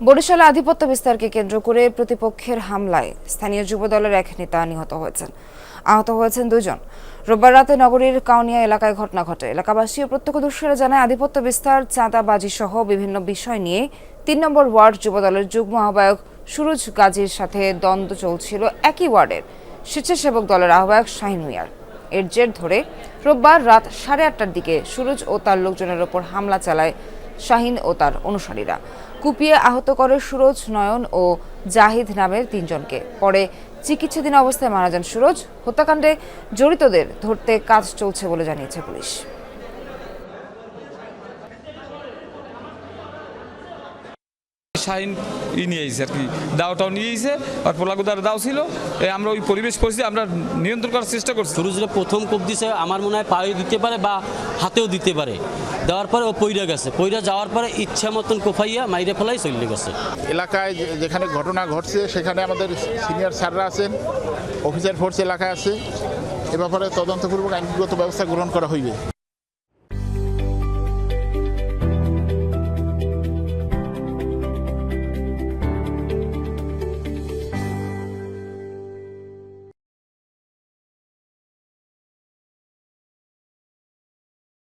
বরিশালে আধিপত্য বিস্তারকে কেন্দ্র করে প্রতিপক্ষের হামলায় স্থানীয় যুবদলের এক নেতা নিহত হয়েছেন। আহত হয়েছেন দুজন। রোববার রাতে নগরীর কাউনিয়া এলাকায় ঘটনা ঘটে। এলাকাবাসী ও প্রত্যক্ষদর্শীরা জানায় আধিপত্য বিস্তার, চাঁদাবাজি সহ বিভিন্ন বিষয় নিয়ে ৩ নম্বর ওয়ার্ড যুবদলের যুগ্ম আহ্বায়ক সুরুজ গাজীর সাথে দ্বন্দ্ব চলছিল একই ওয়ার্ডের স্বেচ্ছাসেবক দলের আহ্বায়ক শাহিন মিয়ার। এর জের ধরে রোববার রাত 8:30টার দিকে সুরুজ ও তার লোকজনের ওপর হামলা চালায় শাহিন ও তার অনুসারীরা। কুপিয়ে আহত করে সুরজ, নয়ন ও জাহিদ নামের ৩ জনকে। পরে চিকিৎসাধীন অবস্থায় মারা যান সুরজ। হত্যাকাণ্ডে জড়িতদের ধরতে কাজ চলছে বলে জানিয়েছে পুলিশ। শাহিন নিয়ে এসেছে আর কি, দাওটাও নিয়ে এসেছে আর পোলাগুদার দাও ছিল। আমরা ওই পরিবেশ পরিস্থিতি আমরা নিয়ন্ত্রণ করার চেষ্টা করছি। সুরজরা প্রথম কোপ দিছে, আমার মনে হয় পায়ে দিতে পারে বা হাতেও দিতে পারে। দেওয়ার পরে ও পইরা গেছে, পইরা যাওয়ার পরে ইচ্ছা মতন কোফাইয়া মাইরে ফেলাই চলে গেছে। এলাকায় যেখানে ঘটনা ঘটছে সেখানে আমাদের সিনিয়র স্যাররা আছেন, অফিসার ফোর্স এলাকায় আছে। এ ব্যাপারে তদন্তপূর্বক আইনগত ব্যবস্থা গ্রহণ করা হইবে।